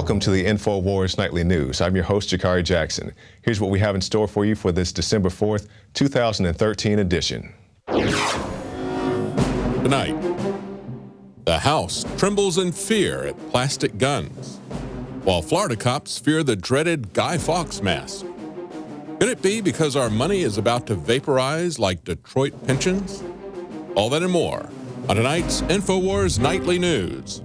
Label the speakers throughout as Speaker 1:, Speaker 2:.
Speaker 1: Welcome to the INFOWARS Nightly News. I'm your host, Jakari Jackson. Here's what we have in store for you for this December 4th, 2013 edition.
Speaker 2: Tonight, the House trembles in fear at plastic guns, while Florida cops fear the dreaded Guy Fawkes mask. Could it be because our money is about to vaporize like Detroit pensions? All that and more on tonight's INFOWARS Nightly News.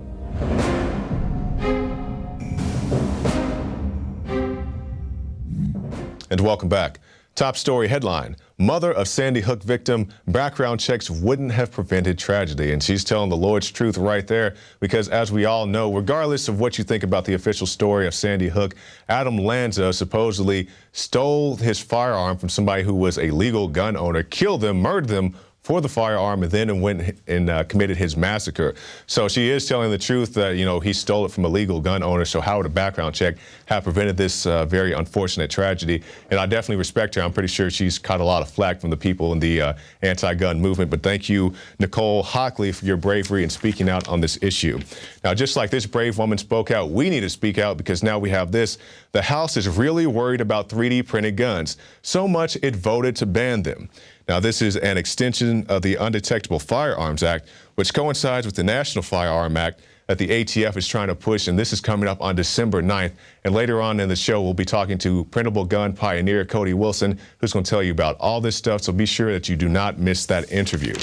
Speaker 1: And welcome back. Top story headline: mother of Sandy Hook victim, background checks wouldn't have prevented tragedy. And she's telling the Lord's truth right there, because as we all know, regardless of what you think about the official story of Sandy Hook, Adam Lanza supposedly stole his firearm from somebody who was a legal gun owner, killed them, murdered them for the firearm, and then went and committed his massacre. So she is telling the truth that, you know, he stole it from a legal gun owner. So how would a background check have prevented this very unfortunate tragedy? And I definitely respect her. I'm pretty sure she's caught a lot of flack from the people in the anti-gun movement. But thank you, Nicole Hockley, for your bravery in speaking out on this issue. Now, just like this brave woman spoke out, we need to speak out, because now we have this. The House is really worried about 3D printed guns, so much it voted to ban them. Now, this is an extension of the Undetectable Firearms Act, which coincides with the National Firearm Act that the ATF is trying to push, and this is coming up on December 9th. And later on in the show, we'll be talking to printable gun pioneer Cody Wilson, who's going to tell you about all this stuff, so be sure that you do not miss that interview.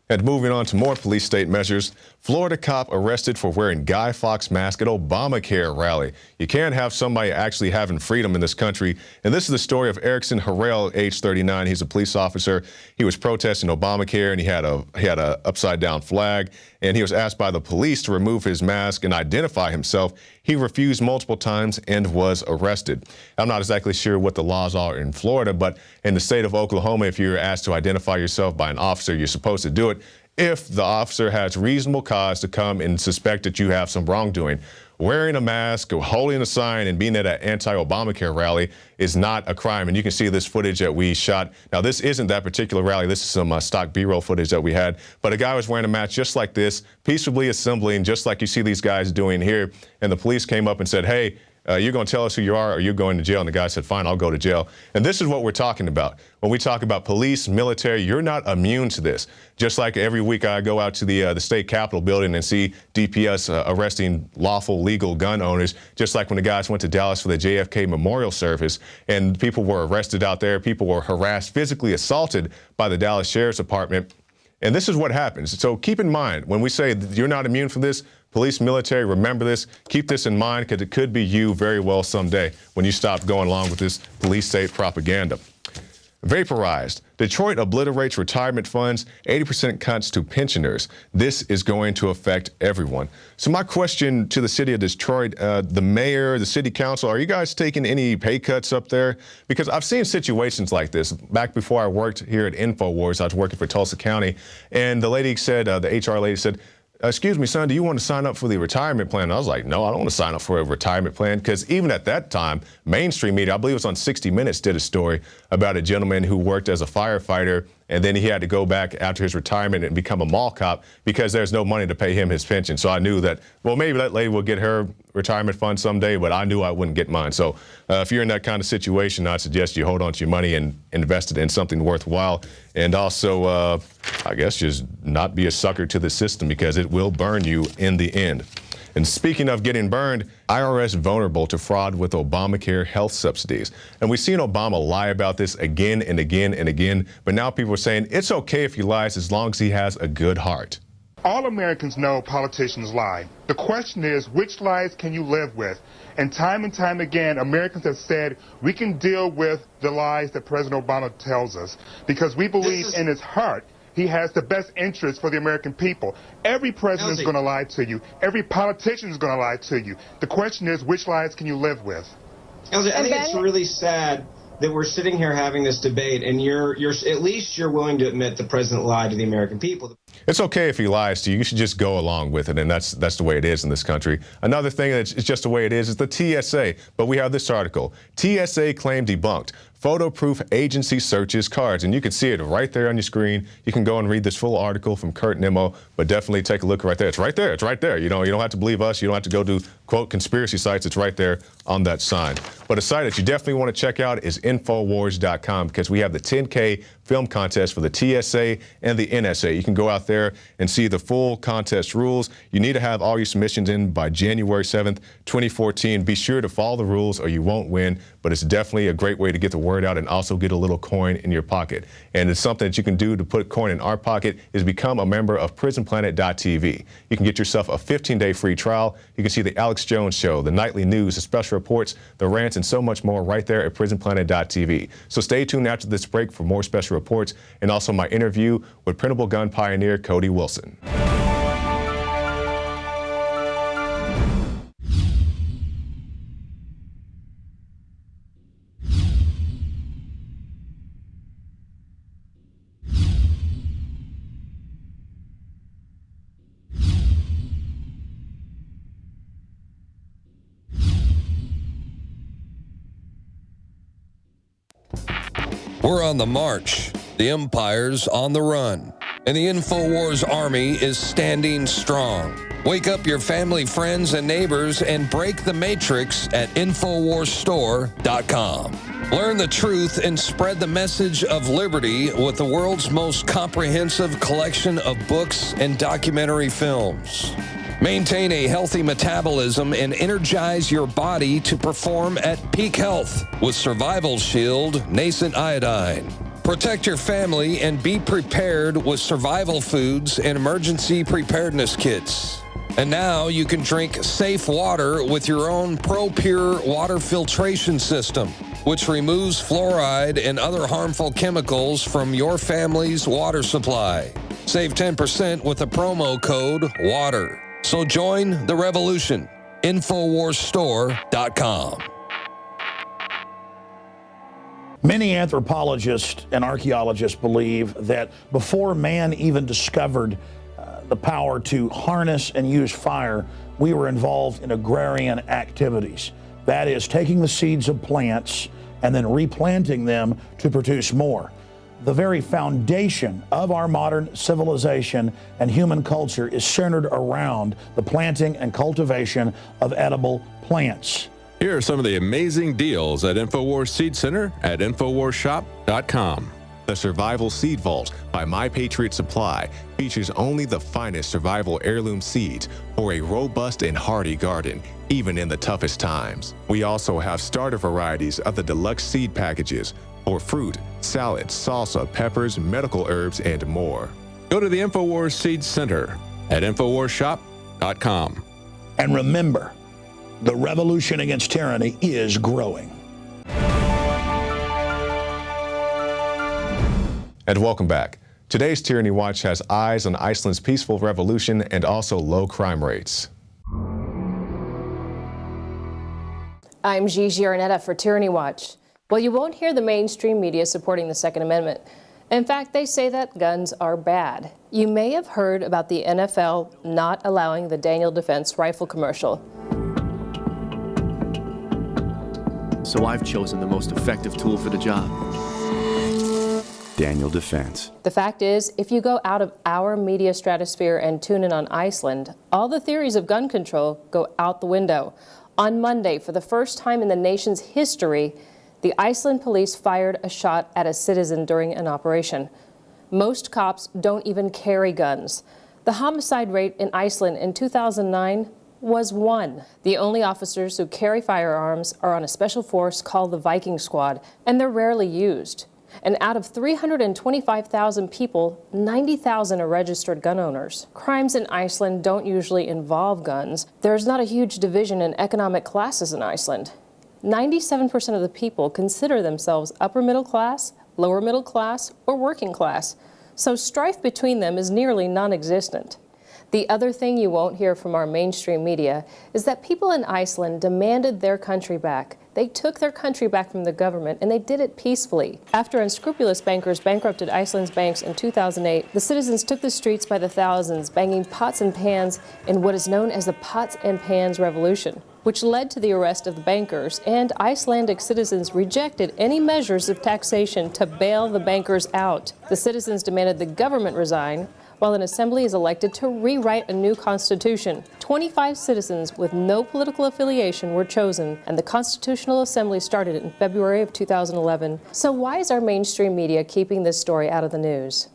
Speaker 1: And moving on to more police state measures, Florida cop arrested for wearing Guy Fawkes mask at Obamacare rally. You can't have somebody actually having freedom in this country. And this is the story of Erickson Harrell, age 39. He's a police officer. He was protesting Obamacare, and he had a upside down flag, and he was asked by the police to remove his mask and identify himself. He refused multiple times and was arrested. I'm not exactly sure what the laws are in Florida, but in the state of Oklahoma, if you're asked to identify yourself by an officer, you're supposed to do it if the officer has reasonable cause to come and suspect that you have some wrongdoing. Wearing a mask or holding a sign and being at an anti-Obamacare rally is not a crime. And you can see this footage that we shot. Now, this isn't that particular rally. This is some stock B-roll footage that we had. But a guy was wearing a mask just like this, peaceably assembling, just like you see these guys doing here. And the police came up and said, hey, you're going to tell us who you are, or you're going to jail. And the guy said, fine, I'll go to jail. And this is what we're talking about. When we talk about police, military, you're not immune to this. Just like every week I go out to the state capitol building and see DPS arresting lawful, legal gun owners, just like when the guys went to Dallas for the JFK memorial service and people were arrested out there, people were harassed, physically assaulted by the Dallas Sheriff's Department. And this is what happens. So keep in mind, when we say you're not immune from this, police, military, remember this. Keep this in mind, because it could be you very well someday when you stop going along with this police state propaganda. Vaporized. Detroit obliterates retirement funds, 80% cuts to pensioners. This is going to affect everyone. So my question to the city of Detroit, the mayor, the city council, are you guys taking any pay cuts up there? Because I've seen situations like this. Back before I worked here at INFOWARS, I was working for Tulsa County, and the lady said, the HR lady said, excuse me, son, do you want to sign up for the retirement plan? And I was like, no, I don't want to sign up for a retirement plan, because even at that time, mainstream media, I believe it was on 60 Minutes, did a story about a gentleman who worked as a firefighter, and then he had to go back after his retirement and become a mall cop because there's no money to pay him his pension. So I knew that, well, maybe that lady will get her retirement fund someday, but I knew I wouldn't get mine. So if you're in that kind of situation, I'd suggest you hold on to your money and invest it in something worthwhile. And also, I guess, just not be a sucker to the system, because it will burn you in the end. And speaking of getting burned, IRS vulnerable to fraud with Obamacare health subsidies. And we've seen Obama lie about this again and again and again, but now people are saying it's okay if he lies as long as he has a good heart.
Speaker 3: All Americans know politicians lie. The question is, which lies can you live with? And time again, Americans have said we can deal with the lies that President Obama tells us, because we believe in his heart he has the best interest for the American people. Every president is going to lie to you. Every politician is going to lie to you. The question is, which lies can you live with?
Speaker 4: I think it's really sad that we're sitting here having this debate, and you're at least you're willing to admit the president lied to the American people.
Speaker 1: It's okay if he lies to you. You should just go along with it, and that's the way it is in this country. Another thing that's it's just the way it is the TSA. But we have this article. TSA claim debunked. Photo proof agency searches cards, and you can see it right there on your screen. You can go and read this full article from Kurt Nimmo, but definitely take a look right there. It's right there. It's right there. You don't have to believe us. You don't have to go to quote conspiracy sites. It's right there on that sign. But a site that you definitely want to check out is INFOWARS.com, because we have the 10K film contest for the TSA and the NSA. You can go out there and see the full contest rules. You need to have all your submissions in by January 7th, 2014. Be sure to follow the rules or you won't win, but it's definitely a great way to get the word out and also get a little coin in your pocket. And it's something that you can do to put coin in our pocket is become a member of PrisonPlanet.tv. You can get yourself a 15-day free trial. You can see the Alex Jones Show, the nightly news, the special reports, the rants, and so much more right there at PrisonPlanet.tv. So stay tuned after this break for more special reports and also my interview with printable gun pioneer Cody Wilson.
Speaker 5: We're on the march. The empire's on the run. And the InfoWars army is standing strong. Wake up your family, friends, and neighbors and break the matrix at InfoWarsStore.com. Learn the truth and spread the message of liberty with the world's most comprehensive collection of books and documentary films. Maintain a healthy metabolism and energize your body to perform at peak health with Survival Shield Nascent Iodine. Protect your family and be prepared with survival foods and emergency preparedness kits. And now you can drink safe water with your own ProPure water filtration system, which removes fluoride and other harmful chemicals from your family's water supply. Save 10% with the promo code WATER. So join the revolution. InfoWarsStore.com.
Speaker 6: Many anthropologists and archaeologists believe that before man even discovered the power to harness and use fire, we were involved in agrarian activities. That is, taking the seeds of plants and then replanting them to produce more. The very foundation of our modern civilization and human culture is centered around the planting and cultivation of edible plants.
Speaker 2: Here are some of the amazing deals at InfoWars Seed Center at InfoWarsShop.com.
Speaker 1: The Survival Seed Vault by My Patriot Supply features only the finest survival heirloom seeds for a robust and hardy garden, even in the toughest times. We also have starter varieties of the deluxe seed packages for fruit, salads, salsa, peppers, medical herbs, and more.
Speaker 2: Go to the InfoWars Seed Center at InfoWarsShop.com.
Speaker 6: And remember, the revolution against tyranny is growing.
Speaker 1: And welcome back. Today's Tyranny Watch has eyes on Iceland's peaceful revolution and also low crime rates.
Speaker 7: I'm Gigi Arnetta for Tyranny Watch. Well, you won't hear the mainstream media supporting the Second Amendment. In fact, they say that guns are bad. You may have heard about the NFL not allowing the Daniel Defense rifle commercial.
Speaker 8: So I've chosen the most effective tool for the job. Daniel Defense.
Speaker 7: The fact is, if you go out of our media stratosphere and tune in on Iceland, all the theories of gun control go out the window. On Monday, for the first time in the nation's history, the Iceland police fired a shot at a citizen during an operation. Most cops don't even carry guns. The homicide rate in Iceland in 2009 was 1. The only officers who carry firearms are on a special force called the Viking Squad, and they're rarely used. And out of 325,000 people, 90,000 are registered gun owners. Crimes in Iceland don't usually involve guns. There's not a huge division in economic classes in Iceland. 97% of the people consider themselves upper middle class, lower middle class, or working class. So strife between them is nearly non-existent. The other thing you won't hear from our mainstream media is that people in Iceland demanded their country back. They took their country back from the government, and they did it peacefully. After unscrupulous bankers bankrupted Iceland's banks in 2008, the citizens took the streets by the thousands, banging pots and pans in what is known as the Pots and Pans Revolution, which led to the arrest of the bankers, and Icelandic citizens rejected any measures of taxation to bail the bankers out. The citizens demanded the government resign, while an assembly is elected to rewrite a new constitution. 25 citizens with no political affiliation were chosen, and the Constitutional Assembly started in February of 2011. So why is our mainstream media keeping this story out of the news?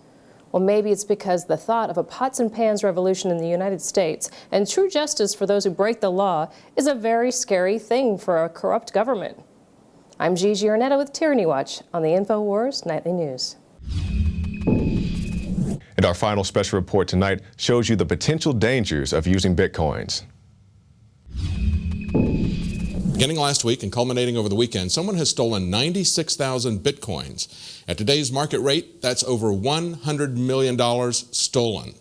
Speaker 7: Well, maybe it's because the thought of a pots and pans revolution in the United States and true justice for those who break the law is a very scary thing for a corrupt government. I'm Gigi Arnetta with Tyranny Watch on the INFOWARS Nightly News.
Speaker 1: And our final special report tonight shows you the potential dangers of using Bitcoins.
Speaker 2: Beginning last week and culminating over the weekend, someone has stolen 96,000 Bitcoins. At today's market rate, that's over $100 million stolen.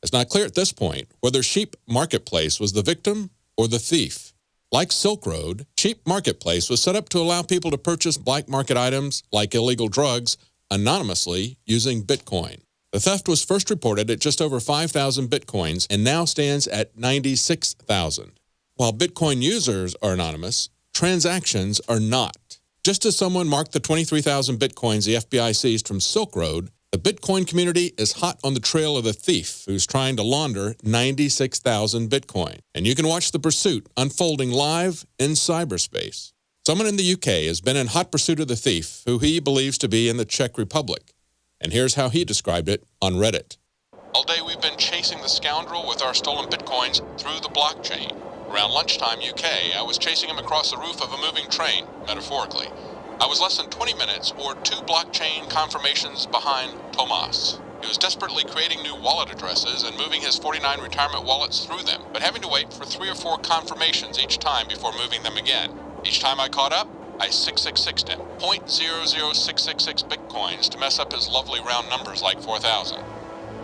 Speaker 2: It's not clear at this point whether Sheep Marketplace was the victim or the thief. Like Silk Road, Sheep Marketplace was set up to allow people to purchase black market items like illegal drugs anonymously using Bitcoin. The theft was first reported at just over 5,000 Bitcoins and now stands at 96,000. While Bitcoin users are anonymous, transactions are not. Just as someone marked the 23,000 Bitcoins the FBI seized from Silk Road, the Bitcoin community is hot on the trail of the thief who's trying to launder 96,000 Bitcoin. And you can watch the pursuit unfolding live in cyberspace. Someone in the UK has been in hot pursuit of the thief, who he believes to be in the Czech Republic. And here's how he described it on Reddit. All day we've been chasing the scoundrel with our stolen Bitcoins through the blockchain. Around lunchtime UK, I was chasing him across the roof of a moving train, metaphorically. I was less than 20 minutes or 2 blockchain confirmations behind Tomas. He was desperately creating new wallet addresses and moving his 49 retirement wallets through them, but having to wait for 3 or 4 confirmations each time before moving them again. Each time I caught up, I 666'd him. 0.00666 Bitcoins to mess up his lovely round numbers like 4,000.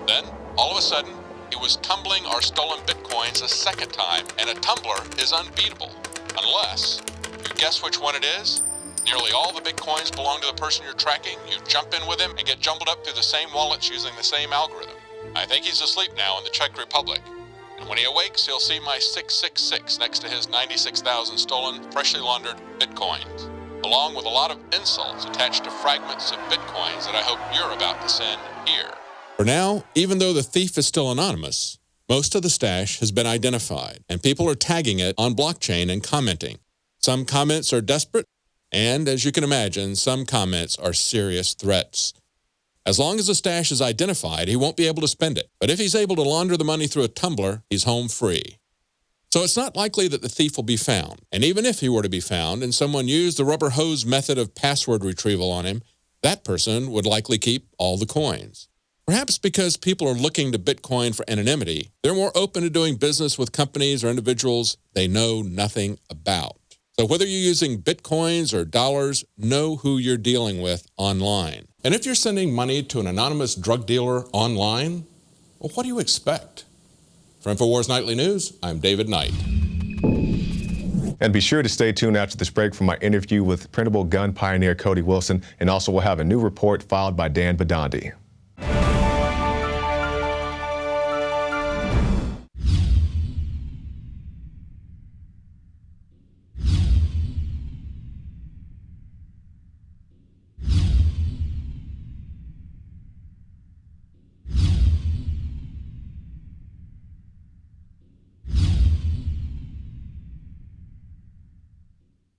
Speaker 2: Then, all of a sudden, he was tumbling our stolen Bitcoins a second time, and a tumbler is unbeatable. Unless you guess which one it is. Nearly all the Bitcoins belong to the person you're tracking. You jump in with him and get jumbled up through the same wallets using the same algorithm. I think he's asleep now in the Czech Republic. And when he awakes, he'll see my 666 next to his 96,000 stolen, freshly laundered Bitcoins, along with a lot of insults attached to fragments of Bitcoins that I hope you're about to send here. For now, even though the thief is still anonymous, most of the stash has been identified, and people are tagging it on blockchain and commenting. Some comments are desperate, and as you can imagine, some comments are serious threats. As long as the stash is identified, he won't be able to spend it. But if he's able to launder the money through a tumbler, he's home free. So it's not likely that the thief will be found. And even if he were to be found and someone used the rubber hose method of password retrieval on him, that person would likely keep all the coins. Perhaps because people are looking to Bitcoin for anonymity, they're more open to doing business with companies or individuals they know nothing about. So whether you're using Bitcoins or dollars, know who you're dealing with online. And if you're sending money to an anonymous drug dealer online, well, what do you expect? For INFOWARS Nightly News, I'm David Knight.
Speaker 1: And be sure to stay tuned after this break for my interview with printable gun pioneer Cody Wilson, and also we'll have a new report filed by Dan Badandi.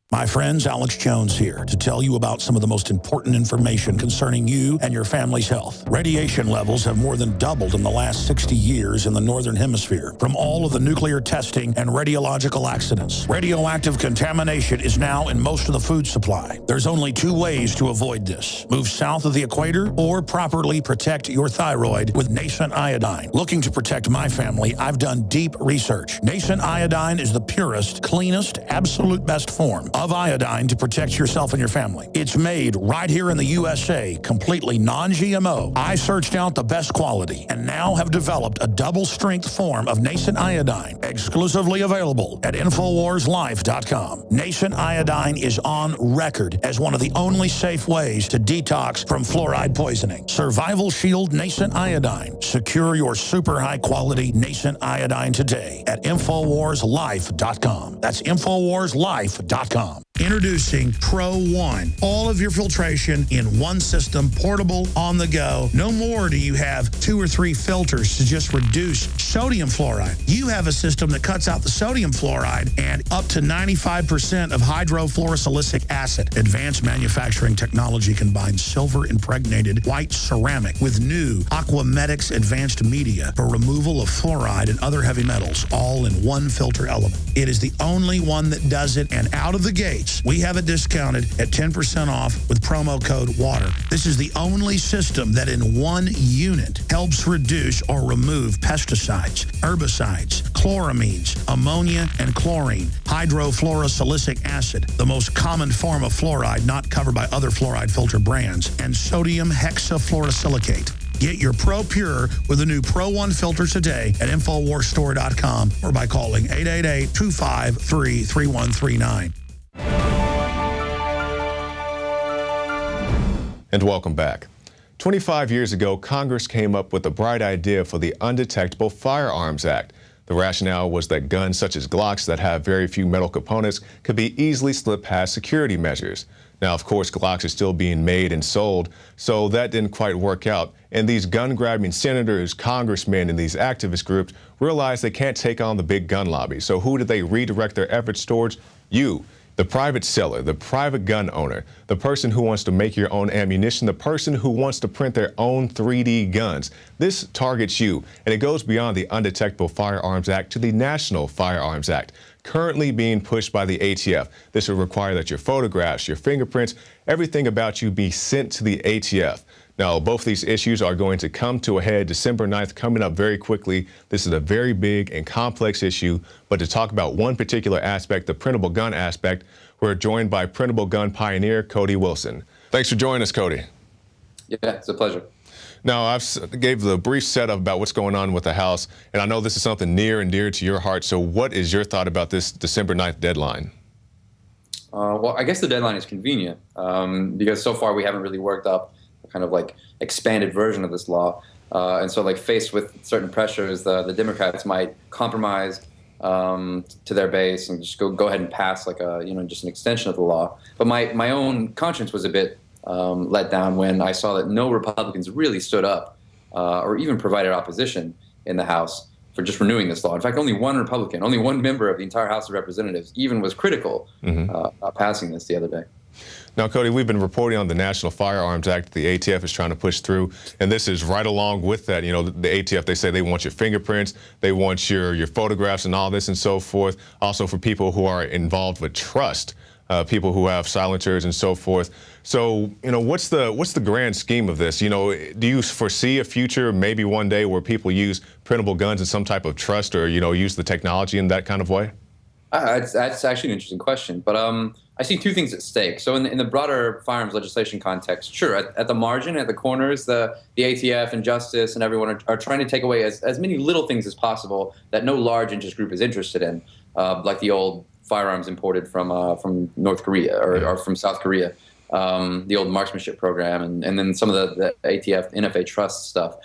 Speaker 6: My friends, Alex Jones here to tell you about some of the most important information concerning you and your family's health. Radiation levels have more than doubled in the last 60 years in the Northern Hemisphere from all of the nuclear testing and radiological accidents. Radioactive contamination is now in most of the food supply. There's only 2 ways to avoid this. Move south of the equator or properly protect your thyroid with nascent iodine. Looking to protect my family, I've done deep research. Nascent iodine is the purest, cleanest, absolute best form of of iodine to protect yourself and your family. It's made right here in the USA, completely non-GMO. I searched out the best quality and now have developed a double-strength form of nascent iodine, exclusively available at INFOWARSLife.com. Nascent iodine is on record as one of the only safe ways to detox from fluoride poisoning. Survival Shield Nascent Iodine. Secure your super high-quality nascent iodine today at INFOWARSLife.com. That's INFOWARSLife.com. Introducing Pro One. All of your filtration in one system, portable, on the go. No more do you have 2 or 3 filters to just reduce sodium fluoride. You have a system that cuts out the sodium fluoride and up to 95% of hydrofluorosilicic acid. Advanced manufacturing technology combines silver-impregnated white ceramic with new Aquamedics advanced media for removal of fluoride and other heavy metals, all in one filter element. It is the only one that does it, and out of the gate, we have it discounted at 10% off with promo code WATER. This is the only system that in one unit helps reduce or remove pesticides, herbicides, chloramines, ammonia, and chlorine, hydrofluorosilicic acid, the most common form of fluoride not covered by other fluoride filter brands, and sodium hexafluorosilicate. Get your Pro Pure with the new Pro One filter today at InfoWarsStore.com or by calling 888-253-3139.
Speaker 1: And welcome back. 25 years ago, Congress came up with a bright idea for the Undetectable Firearms Act. The rationale was that guns such as Glocks that have very few metal components could be easily slipped past security measures. Now, of course, Glocks are still being made and sold, so that didn't quite work out. And these gun-grabbing senators, congressmen, and these activist groups realized they can't take on the big gun lobby. So who did they redirect their efforts towards? You. The private seller, the private gun owner, the person who wants to make your own ammunition, the person who wants to print their own 3D guns. This targets you, and it goes beyond the Undetectable Firearms Act to the National Firearms Act, currently being pushed by the ATF. This will require that your photographs, your fingerprints, everything about you be sent to the ATF. Now, both these issues are going to come to a head December 9th, coming up very quickly. This is a very big and complex issue, but to talk about one particular aspect, the printable gun aspect, we're joined by printable gun pioneer Cody Wilson. Thanks for joining us, Cody.
Speaker 9: Yeah, it's a pleasure.
Speaker 1: Now, I've gave the brief setup about what's going on with the House, and I know this is something near and dear to your heart. So what is your thought about this December 9th deadline?
Speaker 9: Well, I guess the deadline is convenient because so far we haven't really worked up kind of like expanded version of this law. And so like faced with certain pressures, the Democrats might compromise to their base and just go ahead and pass like a, just an extension of the law. But my own conscience was a bit let down when I saw that no Republicans really stood up or even provided opposition in the House for just renewing this law. In fact, only one Republican, only one member of the entire House of Representatives even was critical about passing this the other day.
Speaker 1: Now, Cody, we've been reporting on the National Firearms Act that the ATF is trying to push through, and this is right along with that. The ATF, they say they want your fingerprints, they want your photographs and all this and so forth. Also for people who are involved with trust, people who have silencers and so forth. So, what's the grand scheme of this? Do you foresee a future, maybe one day, where people use printable guns in some type of trust or, use the technology in that kind of way?
Speaker 9: That's actually an interesting question, but I see two things at stake. So in the broader firearms legislation context, sure, at the margin, at the corners, the ATF and Justice and everyone are trying to take away as many little things as possible that no large interest group is interested in, like the old firearms imported from North Korea or from South Korea, the old marksmanship program, and then some of the ATF, NFA trust stuff.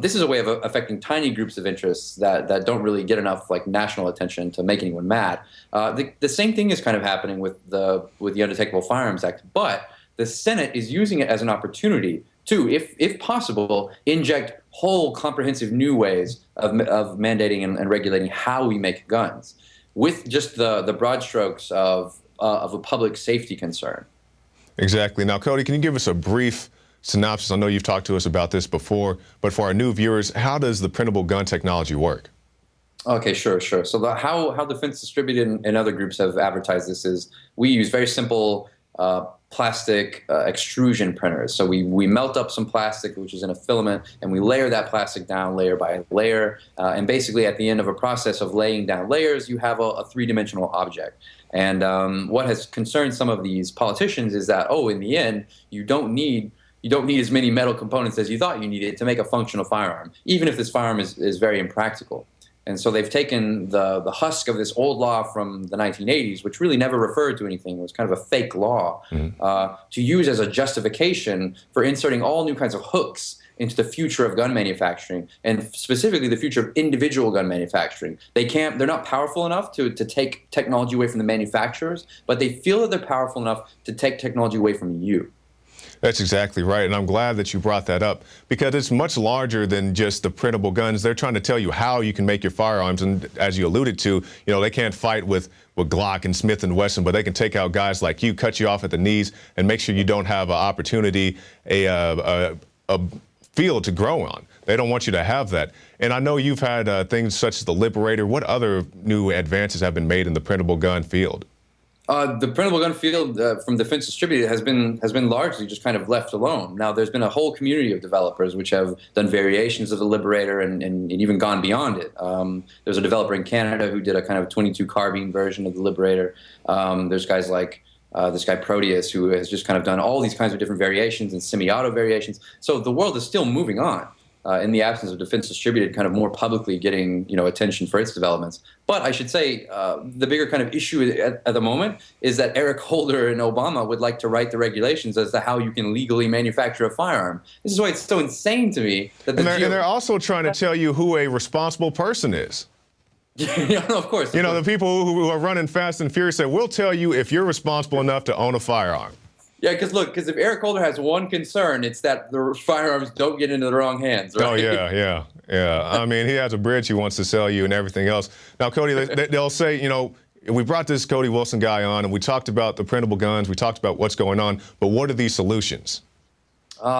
Speaker 9: This is a way of affecting tiny groups of interests that don't really get enough like national attention to make anyone mad. The same thing is kind of happening with the Undetectable Firearms Act, but the Senate is using it as an opportunity to, if possible, inject whole comprehensive new ways of mandating and regulating how we make guns, with just the broad strokes of a public safety concern.
Speaker 1: Exactly. Now, Cody, can you give us a brief synopsis? I know you've talked to us about this before, but for our new viewers, how does the printable gun technology work?
Speaker 9: Okay, sure. So how Defense Distributed and other groups have advertised this is we use very simple plastic extrusion printers. So we melt up some plastic, which is in a filament, and we layer that plastic down layer by layer. And basically, at the end of a process of laying down layers, you have a three-dimensional object. And what has concerned some of these politicians is that, oh, in the end, you don't need as many metal components as you thought you needed to make a functional firearm, even if this firearm is very impractical. And so they've taken the husk of this old law from the 1980s, which really never referred to anything, it was kind of a fake law, to use as a justification for inserting all new kinds of hooks into the future of gun manufacturing, and specifically the future of individual gun manufacturing. They're not powerful enough to take technology away from the manufacturers, but they feel that they're powerful enough to take technology away from you.
Speaker 1: That's exactly right, and I'm glad that you brought that up, because it's much larger than just the printable guns. They're trying to tell you how you can make your firearms, and as you alluded to, they can't fight with Glock and Smith & Wesson, but they can take out guys like you, cut you off at the knees, and make sure you don't have an opportunity, a field to grow on. They don't want you to have that. And I know you've had things such as the Liberator. What other new advances have been made in the printable gun field?
Speaker 9: The printable gun field from Defense Distributed has been largely just kind of left alone. Now, there's been a whole community of developers which have done variations of the Liberator and even gone beyond it. There's a developer in Canada who did a kind of 22 carbine version of the Liberator. There's guys like this guy Proteus, who has just kind of done all these kinds of different variations and semi-auto variations. So the world is still moving on. In the absence of Defense Distributed kind of more publicly getting attention for its developments. But I should say the bigger kind of issue at the moment is that Eric Holder and Obama would like to write the regulations as to how you can legally manufacture a firearm. This is why it's so insane to me that
Speaker 1: and they're also trying to tell you who a responsible person is.
Speaker 9: Of course.
Speaker 1: The people who are running fast and furious say, we'll tell you if you're responsible enough to own a firearm.
Speaker 9: Yeah, because if Eric Holder has one concern, it's that the firearms don't get into the wrong hands, right?
Speaker 1: Oh, yeah. I mean, he has a bridge he wants to sell you and everything else. Now, Cody, they'll say, we brought this Cody Wilson guy on, and we talked about the printable guns, we talked about what's going on, but what are these solutions?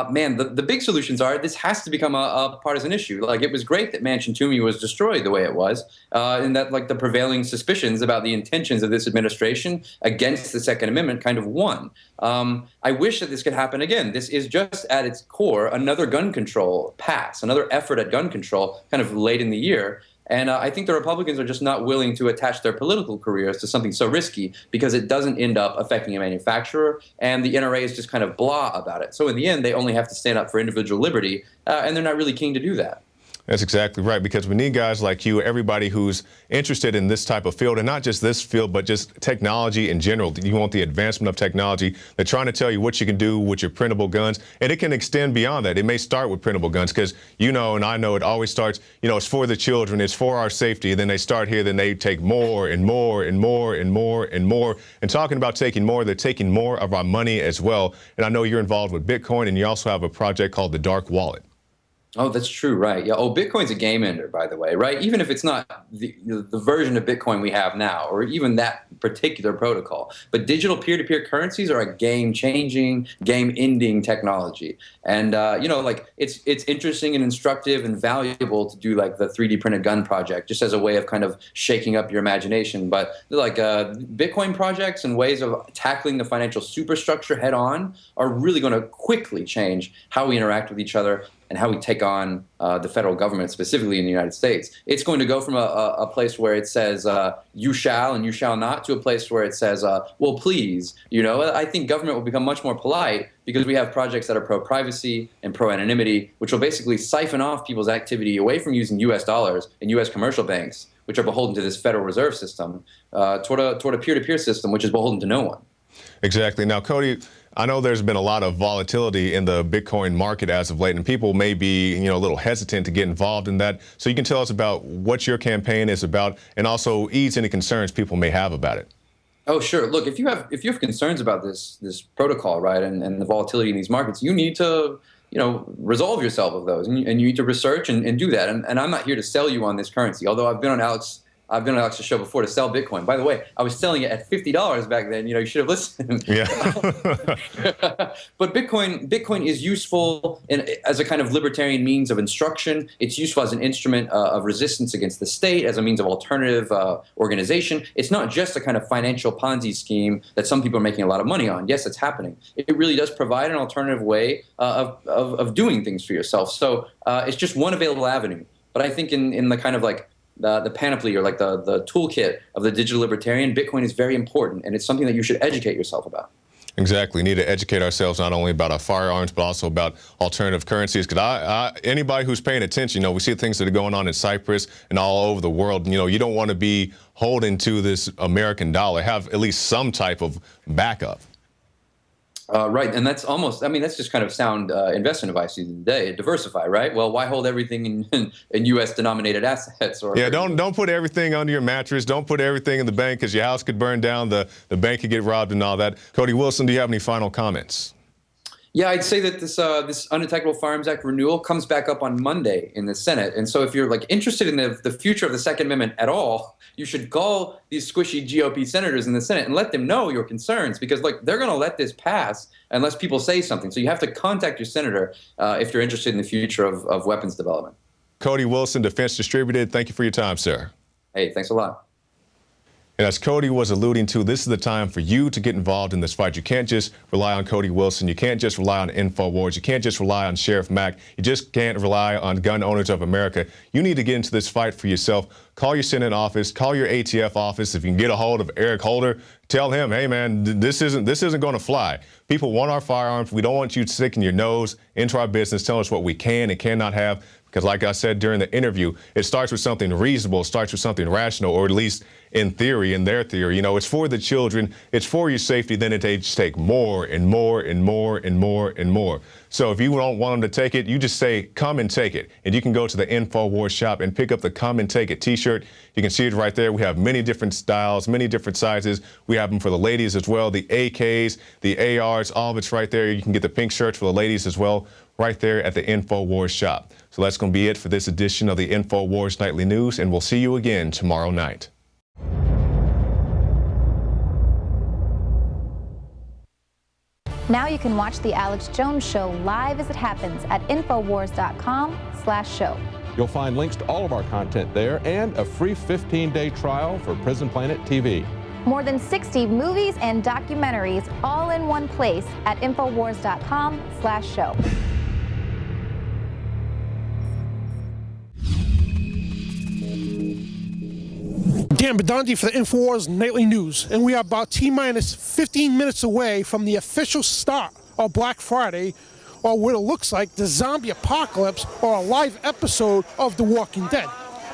Speaker 9: Man, the big solutions are this has to become a partisan issue. Like, it was great that Mansion Toomey was destroyed the way it was, and that the prevailing suspicions about the intentions of this administration against the Second Amendment kind of won. I wish that this could happen again. This is just at its core another gun control pass, another effort at gun control kind of late in the year. And I think the Republicans are just not willing to attach their political careers to something so risky because it doesn't end up affecting a manufacturer, and the NRA is just kind of blah about it. So in the end, they only have to stand up for individual liberty, and they're not really keen to do that.
Speaker 1: That's exactly right, because we need guys like you, everybody who's interested in this type of field, and not just this field, but just technology in general. You want the advancement of technology. They're trying to tell you what you can do with your printable guns, and it can extend beyond that. It may start with printable guns, because and I know it always starts, it's for the children, it's for our safety, and then they start here, then they take more and more and more and more and more. And talking about taking more, they're taking more of our money as well. And I know you're involved with Bitcoin, and you also have a project called the Dark Wallet.
Speaker 9: Oh, that's true, right. Yeah. Oh, Bitcoin's a game ender, by the way, right? Even if it's not the version of Bitcoin we have now, or even that particular protocol. But digital peer-to-peer currencies are a game-changing, game-ending technology. And, it's interesting and instructive and valuable to do the 3D printed gun project, just as a way of kind of shaking up your imagination. But Bitcoin projects and ways of tackling the financial superstructure head on are really going to quickly change how we interact with each other and how we take on the federal government, specifically in the United States. It's going to go from a place where it says you shall and you shall not to a place where it says, well, please. I think government will become much more polite because we have projects that are pro-privacy and pro-anonymity, which will basically siphon off people's activity away from using U.S. dollars and U.S. commercial banks, which are beholden to this Federal Reserve System, toward a peer-to-peer system, which is beholden to no one.
Speaker 1: Exactly. Now, Cody, I know there's been a lot of volatility in the Bitcoin market as of late, and people may be, a little hesitant to get involved in that. So you can tell us about what your campaign is about, and also ease any concerns people may have about it.
Speaker 9: Oh, sure. Look, if you have concerns about this protocol, right, and the volatility in these markets, you need to resolve yourself of those, and you need to research and do that. And I'm not here to sell you on this currency, although I've been on Alex I've been on Alex's show before to sell Bitcoin. By the way, I was selling it at $50 back then. You should have listened.
Speaker 1: Yeah.
Speaker 9: But Bitcoin is useful as a kind of libertarian means of instruction. It's useful as an instrument of resistance against the state, as a means of alternative organization. It's not just a kind of financial Ponzi scheme that some people are making a lot of money on. Yes, it's happening. It really does provide an alternative way of doing things for yourself. So it's just one available avenue. But I think in the kind of like the panoply or like the toolkit of the digital libertarian, Bitcoin is very important, and it's something that you should educate yourself about.
Speaker 1: Exactly. We need to educate ourselves not only about our firearms, but also about alternative currencies. Because anybody who's paying attention, we see things that are going on in Cyprus and all over the world. You don't want to be holding to this American dollar. Have at least some type of backup.
Speaker 9: Right, and that's just kind of sound investment advice today. Diversify, right? Well, why hold everything in U.S. denominated assets?
Speaker 1: Don't put everything under your mattress. Don't put everything in the bank because your house could burn down, the bank could get robbed and all that. Cody Wilson, do you have any final comments?
Speaker 9: Yeah, I'd say that this Undetectable Firearms Act renewal comes back up on Monday in the Senate. And so if you're interested in the future of the Second Amendment at all, you should call these squishy GOP senators in the Senate and let them know your concerns, because they're going to let this pass unless people say something. So you have to contact your senator if you're interested in the future of weapons development.
Speaker 1: Cody Wilson, Defense Distributed, thank you for your time, sir.
Speaker 9: Hey, thanks a lot.
Speaker 1: And as Cody was alluding to, this is the time for you to get involved in this fight. You can't just rely on Cody Wilson. You can't just rely on INFOWARS. You can't just rely on Sheriff Mack. You just can't rely on Gun Owners of America. You need to get into this fight for yourself. Call your Senate office. Call your ATF office. If you can get a hold of Eric Holder, tell him, hey, man, this isn't going to fly. People want our firearms. We don't want you sticking your nose into our business, telling us what we can and cannot have. Because like I said during the interview, it starts with something reasonable, it starts with something rational, or at least in theory, in their theory. It's for the children, it's for your safety, then they just take more and more and more and more and more. So if you don't want them to take it, you just say, come and take it. And you can go to the INFOWARS shop and pick up the Come and Take It t-shirt. You can see it right there. We have many different styles, many different sizes. We have them for the ladies as well, the AKs, the ARs, all of it's right there. You can get the pink shirts for the ladies as well, right there at the INFOWARS shop. So that's going to be it for this edition of the INFOWARS Nightly News, and we'll see you again tomorrow night.
Speaker 10: Now you can watch The Alex Jones Show live as it happens at Infowars.com/show.
Speaker 2: You'll find links to all of our content there and a free 15-day trial for Prison Planet TV.
Speaker 10: More than 60 movies and documentaries all in one place at Infowars.com/show.
Speaker 11: Dan Bedandi for the INFOWARS Nightly News, and we are about T-minus 15 minutes away from the official start of Black Friday, or what it looks like the zombie apocalypse or a live episode of The Walking Dead,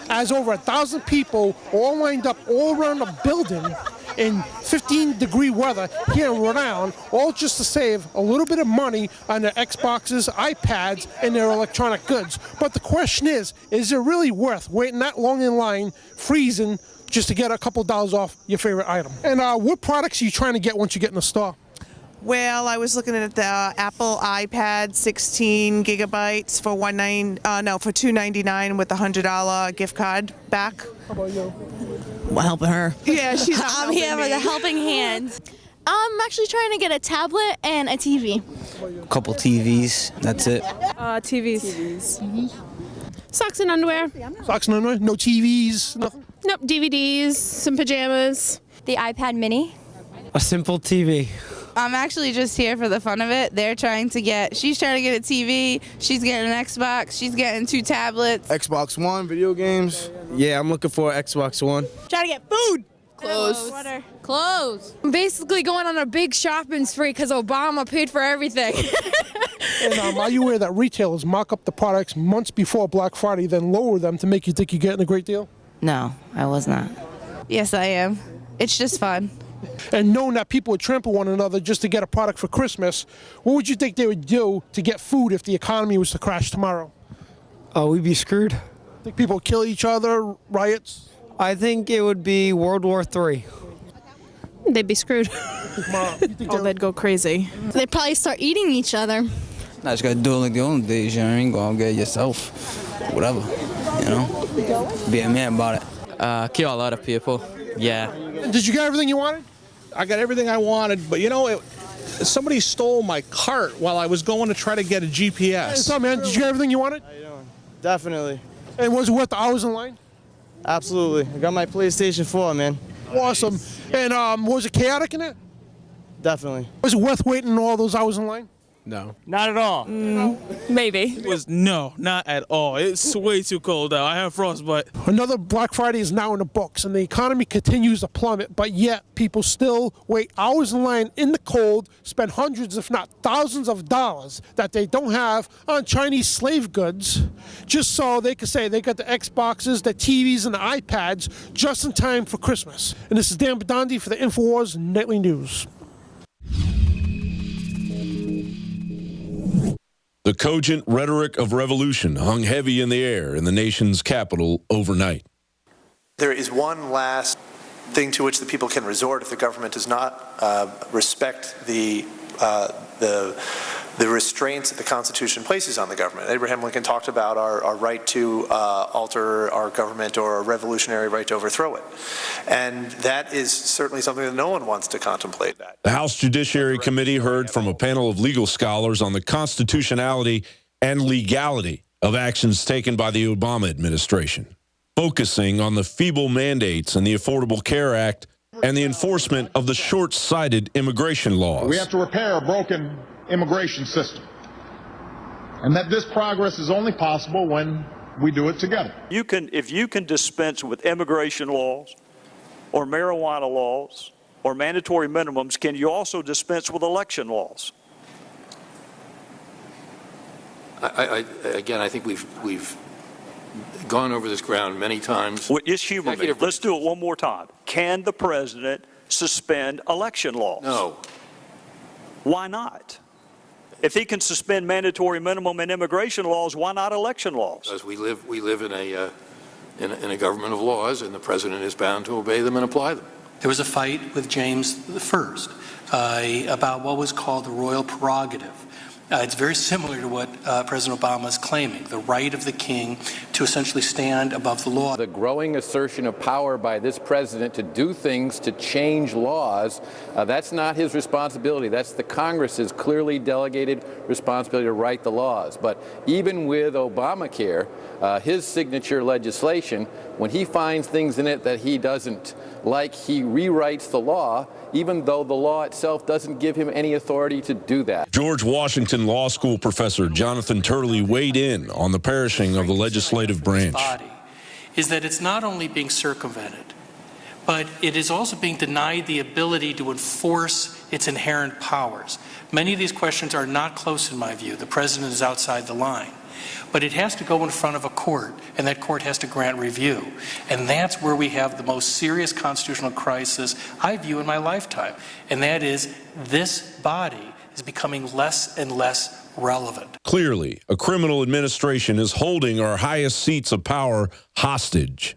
Speaker 11: as over 1,000 people are all lined up all around the building in 15-degree weather here in Rhode Island, all just to save a little bit of money on their Xboxes, iPads, and their electronic goods. But the question is it really worth waiting that long in line, freezing, just to get a couple dollars off your favorite item? And what products are you trying to get once you get in the store?
Speaker 12: Well, I was looking at the Apple iPad 16 gigabytes for $299 with a $100 gift card back.
Speaker 11: How about you?
Speaker 12: I'm helping her. Yeah, she's not
Speaker 13: I'm here with a helping hand. I'm actually trying to get a tablet and a TV.
Speaker 14: A couple TVs, that's it.
Speaker 15: TVs. Mm-hmm. Socks and underwear.
Speaker 11: Socks and underwear? No TVs? Nothing?
Speaker 15: Nope, DVDs, some pajamas.
Speaker 10: The iPad mini.
Speaker 14: A simple TV.
Speaker 16: I'm actually just here for the fun of it. She's trying to get a TV, she's getting an Xbox, she's getting 2 tablets.
Speaker 17: Xbox One, video games. Yeah, I'm looking for Xbox One.
Speaker 15: Trying to get food.
Speaker 16: Clothes.
Speaker 13: Clothes.
Speaker 15: I'm basically going on a big shopping spree because Obama paid for everything.
Speaker 11: And are you aware that retailers mark up the products months before Black Friday, then lower them to make you think you're getting a great deal?
Speaker 16: No, I was not. Yes, I am. It's just fun.
Speaker 11: And knowing that people would trample one another just to get a product for Christmas, what would you think they would do to get food if the economy was to crash tomorrow?
Speaker 14: Oh, we'd be screwed.
Speaker 11: Think people would kill each other, riots?
Speaker 14: I think it would be World War III.
Speaker 15: They'd be screwed.
Speaker 12: They'd go crazy.
Speaker 13: They'd probably start eating each other.
Speaker 14: Now you gotta do it like the old days, you know what I mean? Go out and get it yourself. Whatever, you know? Be a man about it.
Speaker 18: Kill a lot of people. Yeah.
Speaker 11: Did you get everything you wanted?
Speaker 19: I got everything I wanted, but you know, somebody stole my cart while I was going to try to get a GPS.
Speaker 11: Hey, what's up, man? Did you get everything you wanted?
Speaker 17: How you doing? Definitely.
Speaker 11: And was it worth the hours in line?
Speaker 17: Absolutely. I got my PlayStation 4, man.
Speaker 11: Awesome. And was it chaotic in it?
Speaker 17: Definitely.
Speaker 11: Was it worth waiting all those hours in line?
Speaker 17: No.
Speaker 20: Not at all.
Speaker 15: Maybe.
Speaker 20: It was not at all. It's way too cold out. I have frostbite.
Speaker 11: Another Black Friday is now in the books, and the economy continues to plummet, but yet people still wait hours in line in the cold, spend hundreds, if not thousands of dollars that they don't have on Chinese slave goods, just so they can say they got the Xboxes, the TVs, and the iPads just in time for Christmas. And this is Dan Badandi for the INFOWARS Nightly News.
Speaker 2: The cogent rhetoric of revolution hung heavy in the air in the nation's capital overnight.
Speaker 21: There is one last thing to which the people can resort if the government does not respect the restraints that the Constitution places on the government. Abraham Lincoln talked about our right to alter our government, or a revolutionary right to overthrow it. And that is certainly something that no one wants to contemplate.
Speaker 2: The House Judiciary Committee heard from a panel of legal scholars on the constitutionality and legality of actions taken by the Obama administration, focusing on the feeble mandates in the Affordable Care Act and the enforcement of the short-sighted immigration laws.
Speaker 22: We have to repair a broken immigration system, and that this progress is only possible when we do it together.
Speaker 23: If you can dispense with immigration laws or marijuana laws or mandatory minimums, can you also dispense with election laws?
Speaker 24: Again, I think we've gone over this ground many times.
Speaker 23: Well, just humor me. Let's do it one more time. Can the president suspend election laws?
Speaker 24: No.
Speaker 23: Why not? If he can suspend mandatory minimum and immigration laws, why not election laws?
Speaker 24: Because we live in a government of laws, and the president is bound to obey them and apply them.
Speaker 25: There was a fight with James I about what was called the royal prerogative. It's very similar to what President Obama is claiming, the right of the king to essentially stand above the law.
Speaker 26: The growing assertion of power by this president to do things to change laws, that's not his responsibility. That's the Congress's clearly delegated responsibility to write the laws. But even with Obamacare, his signature legislation, when he finds things in it that he doesn't like, he rewrites the law, even though the law itself doesn't give him any authority to do that.
Speaker 2: George Washington Law School professor Jonathan Turley weighed in on the perishing of the legislative branch.
Speaker 25: Is that it's not only being circumvented, but it is also being denied the ability to enforce its inherent powers. Many of these questions are not close in my view. The president is outside the line. But it has to go in front of a court, and that court has to grant review. And that's where we have the most serious constitutional crisis I view in my lifetime. And that is, this body is becoming less and less relevant.
Speaker 2: Clearly, a criminal administration is holding our highest seats of power hostage.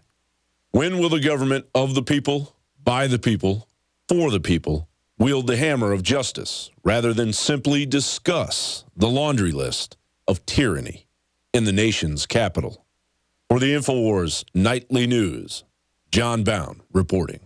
Speaker 2: When will the government of the people, by the people, for the people, wield the hammer of justice rather than simply discuss the laundry list of tyranny in the nation's capital? For the INFOWARS Nightly News, John Bound reporting.